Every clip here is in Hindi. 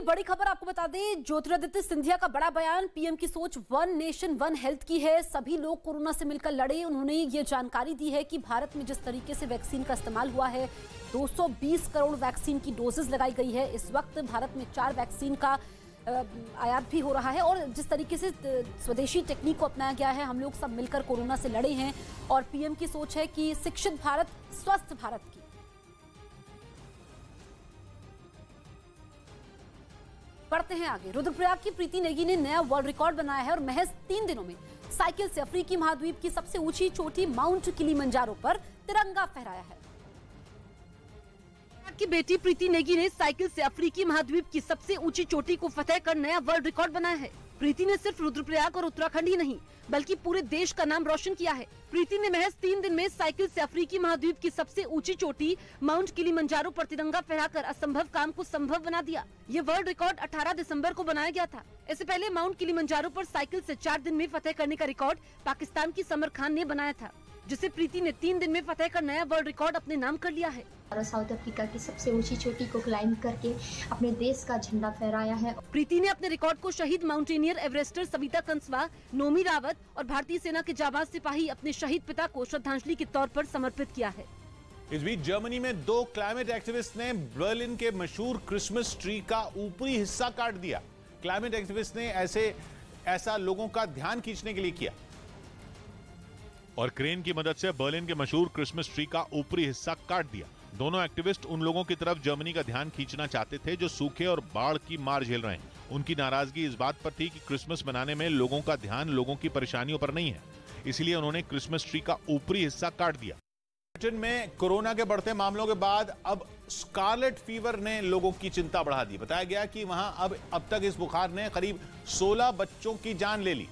बड़ी खबर आपको बता दें, ज्योतिरादित्य सिंधिया का बड़ा बयान, पीएम की सोच वन नेशन वन हेल्थ की है। सभी लोग कोरोना से मिलकर लड़े। उन्होंने ये जानकारी दी है कि भारत में जिस तरीके से वैक्सीन का इस्तेमाल हुआ है, 220 करोड़ वैक्सीन की डोजेज लगाई गई है। इस वक्त भारत में 4 वैक्सीन का आयात भी हो रहा है और जिस तरीके से स्वदेशी टेक्निक को अपनाया गया है, हम लोग सब मिलकर कोरोना से लड़े हैं। और पीएम की सोच है कि शिक्षित भारत, स्वस्थ भारत की। बढ़ते हैं आगे। रुद्रप्रयाग की प्रीति नेगी ने नया वर्ल्ड रिकॉर्ड बनाया है और महज 3 दिनों में साइकिल से अफ्रीकी महाद्वीप की सबसे ऊंची चोटी माउंट किलिमंजारो पर तिरंगा फहराया है। की बेटी प्रीति नेगी ने साइकिल से अफ्रीकी महाद्वीप की सबसे ऊंची चोटी को फतेह कर नया वर्ल्ड रिकॉर्ड बनाया है। प्रीति ने सिर्फ रुद्रप्रयाग और उत्तराखंड ही नहीं बल्कि पूरे देश का नाम रोशन किया है। प्रीति ने महज 3 दिन में साइकिल से अफ्रीकी महाद्वीप की सबसे ऊंची चोटी माउंट किलिमंजारो पर तिरंगा फहराकर असंभव काम को संभव बना दिया। ये वर्ल्ड रिकॉर्ड 18 दिसंबर को बनाया गया था। इससे पहले माउंट किलिमंजारो पर साइकिल से 4 दिन में फतेह करने का रिकॉर्ड पाकिस्तान की समर खान ने बनाया था, जिसे प्रीति ने 3 दिन में फतेह कर नया वर्ल्ड रिकॉर्ड अपने नाम कर लिया है। साउथ अफ्रीका की सबसे ऊंची चोटी को क्लाइंब करके अपने देश का झंडा फहराया है। प्रीति ने अपने रिकॉर्ड को शहीद माउंटेनियर एवरेस्टर सविता कंसवा, नोमी रावत और भारतीय सेना के जाबाज सिपाही अपने शहीद पिता को श्रद्धांजलि के तौर पर समर्पित किया है। इस बीच जर्मनी में 2 क्लाइमेट एक्टिविस्ट ने बर्लिन के मशहूर क्रिसमस ट्री का ऊपरी हिस्सा काट दिया। क्लाइमेट एक्टिविस्ट ने ऐसा लोगों का ध्यान खींचने के लिए किया और क्रेन की मदद से बर्लिन के मशहूर क्रिसमस ट्री का ऊपरी हिस्सा काट दिया। दोनों एक्टिविस्ट उन लोगों की तरफ जर्मनी का ध्यान खींचना चाहते थे जो सूखे और बाढ़ की मार झेल रहे हैं। उनकी नाराजगी इस बात पर थी कि क्रिसमस मनाने में लोगों का ध्यान लोगों की परेशानियों पर नहीं है, इसलिए उन्होंने क्रिसमस ट्री का ऊपरी हिस्सा काट दिया। ब्रिटेन में कोरोना के बढ़ते मामलों के बाद अब स्कारलेट फीवर ने लोगों की चिंता बढ़ा दी। बताया गया कि वहां अब तक इस बुखार ने करीब 16 बच्चों की जान ले ली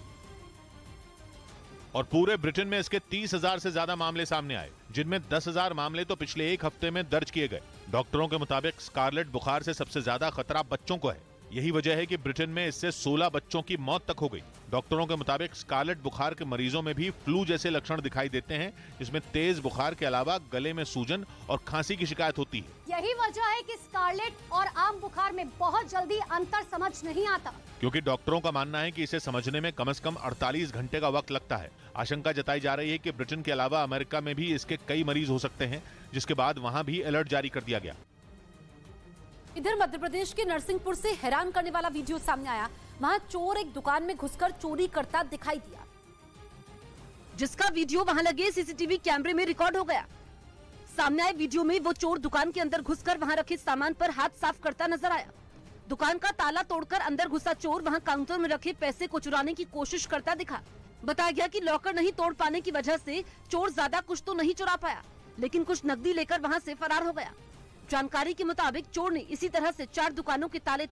और पूरे ब्रिटेन में इसके 30,000 से ज्यादा मामले सामने आए, जिनमें 10,000 मामले तो पिछले 1 हफ्ते में दर्ज किए गए। डॉक्टरों के मुताबिक स्कारलेट बुखार से सबसे ज्यादा खतरा बच्चों को है। यही वजह है कि ब्रिटेन में इससे 16 बच्चों की मौत तक हो गई। डॉक्टरों के मुताबिक स्कारलेट बुखार के मरीजों में भी फ्लू जैसे लक्षण दिखाई देते हैं, जिसमें तेज बुखार के अलावा गले में सूजन और खांसी की शिकायत होती है। यही वजह है कि स्कारलेट और आम बुखार में बहुत जल्दी अंतर समझ नहीं आता, क्योंकि डॉक्टरों का मानना है कि इसे समझने में कम से कम 48 घंटे का वक्त लगता है। आशंका जताई जा रही है कि ब्रिटेन के अलावा अमेरिका में भी इसके कई मरीज हो सकते हैं, जिसके बाद वहां भी अलर्ट जारी कर दिया गया। इधर मध्य प्रदेश के नरसिंहपुर से हैरान करने वाला वीडियो सामने आया। वहां चोर एक दुकान में घुसकर चोरी करता दिखाई दिया, जिसका वीडियो वहां लगे सीसीटीवी कैमरे में रिकॉर्ड हो गया। सामने आए वीडियो में वो चोर दुकान के अंदर घुसकर वहां रखे सामान पर हाथ साफ करता नजर आया। दुकान का ताला तोड़कर अंदर घुसा चोर वहां काउंटर में रखे पैसे को चुराने की कोशिश करता दिखा। बताया गया कि लॉकर नहीं तोड़ पाने की वजह से चोर ज्यादा कुछ तो नहीं चुरा पाया, लेकिन कुछ नकदी लेकर वहां से फरार हो गया। जानकारी के मुताबिक चोर ने इसी तरह से 4 दुकानों के ताले